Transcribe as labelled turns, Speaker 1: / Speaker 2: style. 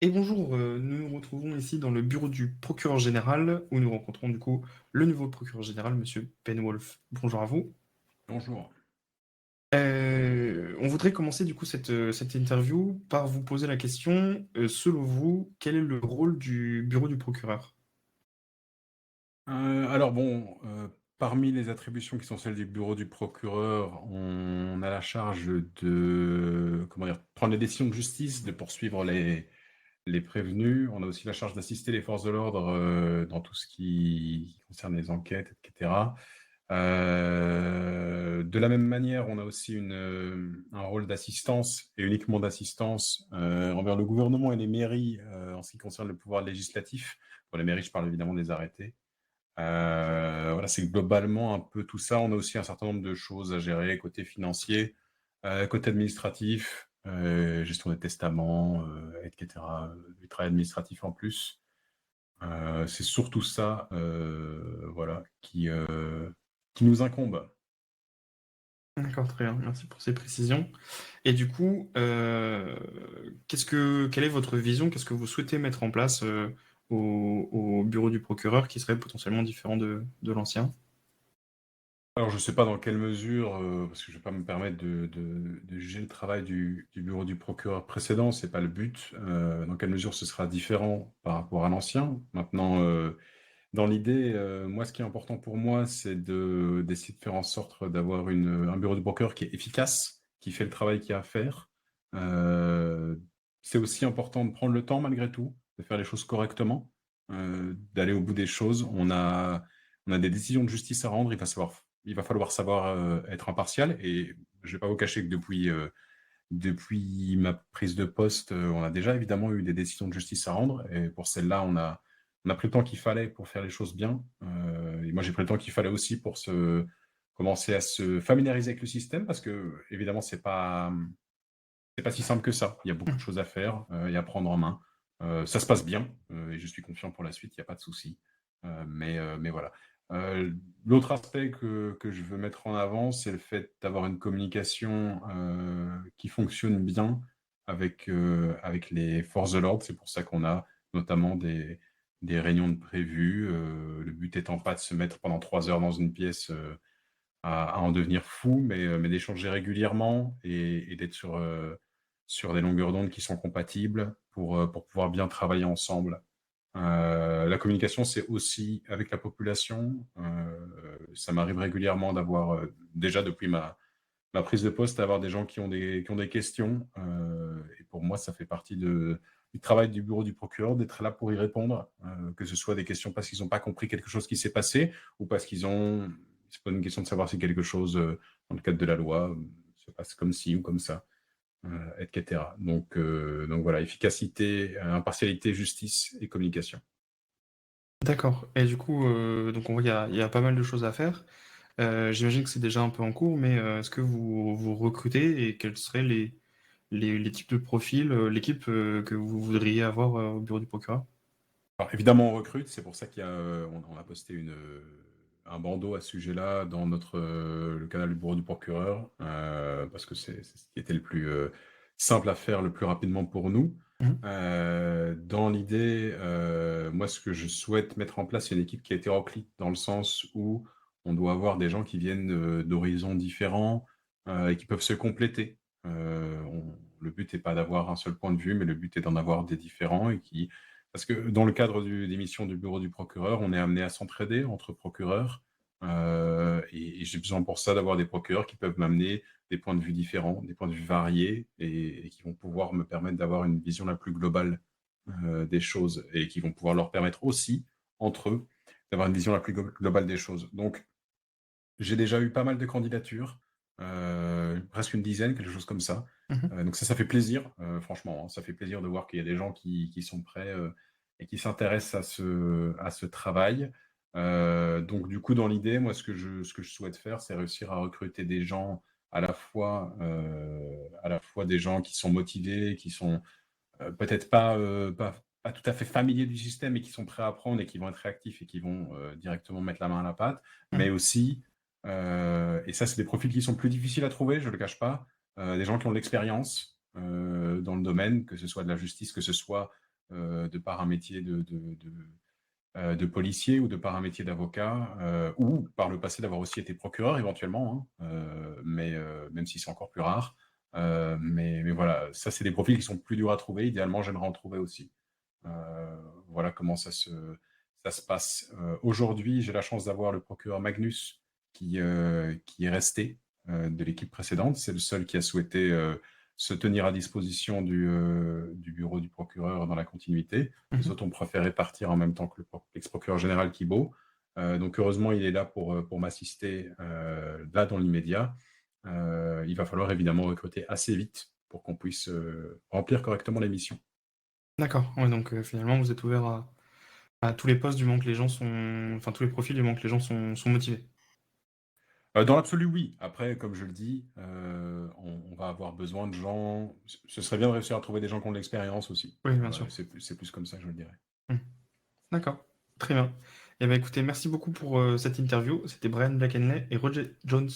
Speaker 1: Et bonjour, nous nous retrouvons ici dans le bureau du procureur général, où nous rencontrons du coup le nouveau procureur général, Monsieur Penwolf. Bonjour à vous.
Speaker 2: Bonjour.
Speaker 1: On voudrait commencer du coup cette interview par vous poser la question, selon vous, quel est le rôle du bureau du procureur?
Speaker 2: Alors bon, parmi les attributions qui sont celles du bureau du procureur, on a la charge de, comment dire? Prendre les décisions de justice, de poursuivre les prévenus. On a aussi la charge d'assister les forces de l'ordre, dans tout ce qui concerne les enquêtes et cetera. De la même manière, on a aussi un rôle d'assistance et uniquement d'assistance, envers le gouvernement et les mairies, en ce qui concerne le pouvoir législatif. Pour les mairies, je parle évidemment des arrêtés. Voilà, c'est globalement un peu tout ça. On a aussi un certain nombre de choses à gérer côté financier, côté administratif, gestion des testaments, et cetera, du travail administratif en plus. C'est surtout ça, voilà, qui nous incombe.
Speaker 1: D'accord, très bien, merci pour ces précisions. Et du coup, quelle est votre vision? Qu'est-ce que vous souhaitez mettre en place au bureau du procureur qui serait potentiellement différent de l'ancien?
Speaker 2: Alors, je ne sais pas dans quelle mesure, parce que je ne vais pas me permettre de juger le travail du bureau du procureur précédent, c'est pas le but. Dans quelle mesure ce sera différent par rapport à l'ancien. Maintenant, dans l'idée, moi, ce qui est important pour moi, c'est d'essayer de faire en sorte d'avoir un bureau du procureur qui est efficace, qui fait le travail qu'il y a à faire. Heu, c'est aussi important de prendre le temps malgré tout, de faire les choses correctement, d'aller au bout des choses. On a des décisions de justice à rendre, il va falloir savoir, être impartial et je vais pas vous cacher que depuis ma prise de poste, on a déjà évidemment eu des décisions de justice à rendre et pour celles-là, on a pris le temps qu'il fallait pour faire les choses bien, et moi j'ai pris le temps qu'il fallait aussi pour se commencer à se familiariser avec le système parce qu'évidemment c'est pas si simple que ça. Il y a beaucoup de choses à faire, et à prendre en main. Ça se passe bien, et je suis confiant pour la suite, il y a pas de souci. Mais voilà. L'autre aspect que je veux mettre en avant, c'est le fait d'avoir une communication, qui fonctionne bien avec les forces de l'ordre. C'est pour ça qu'on a notamment des réunions de prévues, le but étant pas de se mettre pendant 3 heures dans une pièce, à en devenir fou, mais d'échanger régulièrement et d'être sur des longueurs d'onde qui sont compatibles pour pouvoir bien travailler ensemble. La communication, c'est aussi avec la population. Ça m'arrive régulièrement d'avoir, déjà depuis ma prise de poste, d'avoir des gens qui ont des questions, et pour moi, ça fait partie du travail du bureau du procureur, d'être là pour y répondre, que ce soit des questions parce qu'ils n'ont pas compris quelque chose qui s'est passé ou parce c'est pas une question de savoir si quelque chose, dans le cadre de la loi, se passe comme ci ou comme ça, et cetera. Donc voilà, efficacité, impartialité, justice et communication.
Speaker 1: D'accord. Et du coup, donc on voit qu'il y a pas mal de choses à faire. J'imagine que c'est déjà un peu en cours, mais est-ce que vous recrutez et quels seraient les types de profils, l'équipe que vous voudriez avoir au bureau du procureur?
Speaker 2: Alors évidemment, on recrute, c'est pour ça on a posté un bandeau à ce sujet-là dans le canal du bureau du procureur, parce que c'est ce qui était le plus, simple à faire le plus rapidement pour nous.
Speaker 1: Mhm.
Speaker 2: Dans l'idée, moi ce que je souhaite mettre en place, c'est une équipe qui est hétéroclite dans le sens où on doit avoir des gens qui viennent, d'horizons différents, et qui peuvent se compléter. Le but n'est pas d'avoir un seul point de vue, mais le but est d'en avoir des différents parce que dans le cadre des missions du bureau du procureur, on est amené à s'entraider entre procureurs, et j'ai besoin pour ça d'avoir des procureurs qui peuvent m'amener des points de vue différents, des points de vue variés et qui vont pouvoir me permettre d'avoir une vision la plus globale, des choses et qui vont pouvoir leur permettre aussi, entre eux, d'avoir une vision la plus globale des choses. Donc j'ai déjà eu pas mal de candidatures, presque une dizaine, quelque chose comme ça.
Speaker 1: Mhm.
Speaker 2: Donc ça fait plaisir, franchement, hein. Ça fait plaisir de voir qu'il y a des gens qui sont prêts, et qui s'intéressent à ce travail. Donc du coup, dans l'idée, moi, ce que je souhaite faire, c'est réussir à recruter des gens à la fois des gens qui sont motivés, qui sont, peut-être pas tout à fait familiers du système et qui sont prêts à apprendre et qui vont être réactifs et qui vont, directement mettre la main à la pâte. Mais
Speaker 1: Mhm.
Speaker 2: aussi, et ça, c'est des profils qui sont plus difficiles à trouver, je ne le cache pas, des gens qui ont de l'expérience, dans le domaine, que ce soit de la justice, que ce soit, de par un métier de policier ou de par un métier d'avocat, ou par le passé d'avoir aussi été procureur éventuellement, hein, mais même si c'est encore plus rare. Mais voilà, ça, c'est des profils qui sont plus durs à trouver. Idéalement, j'aimerais en trouver aussi. Voilà comment ça se passe. Aujourd'hui, j'ai la chance d'avoir le procureur Magnus qui est resté de l'équipe précédente. C'est le seul qui a souhaité se tenir à disposition du bureau du procureur dans la continuité. Les
Speaker 1: Mhm.
Speaker 2: autres ont préféré partir en même temps que l'ex-procureur général Thibault. Donc heureusement, il est là pour m'assister là dans l'immédiat. Il va falloir évidemment recruter assez vite pour qu'on puisse remplir correctement les missions.
Speaker 1: D'accord. Ouais, donc finalement, vous êtes ouvert à tous les postes du moment que les gens sont, enfin tous les profils du moment que les gens sont motivés.
Speaker 2: Dans l'absolu, oui. Après, comme je le dis, on va avoir besoin de gens. Ce serait bien de réussir à trouver des gens qui ont de l'expérience aussi.
Speaker 1: Oui, bien sûr.
Speaker 2: Voilà, c'est plus comme ça que je le dirais.
Speaker 1: Mhm. D'accord. Très bien. Eh bien, écoutez, merci beaucoup pour cette interview. C'était Brian Blackenley et Roger Jones.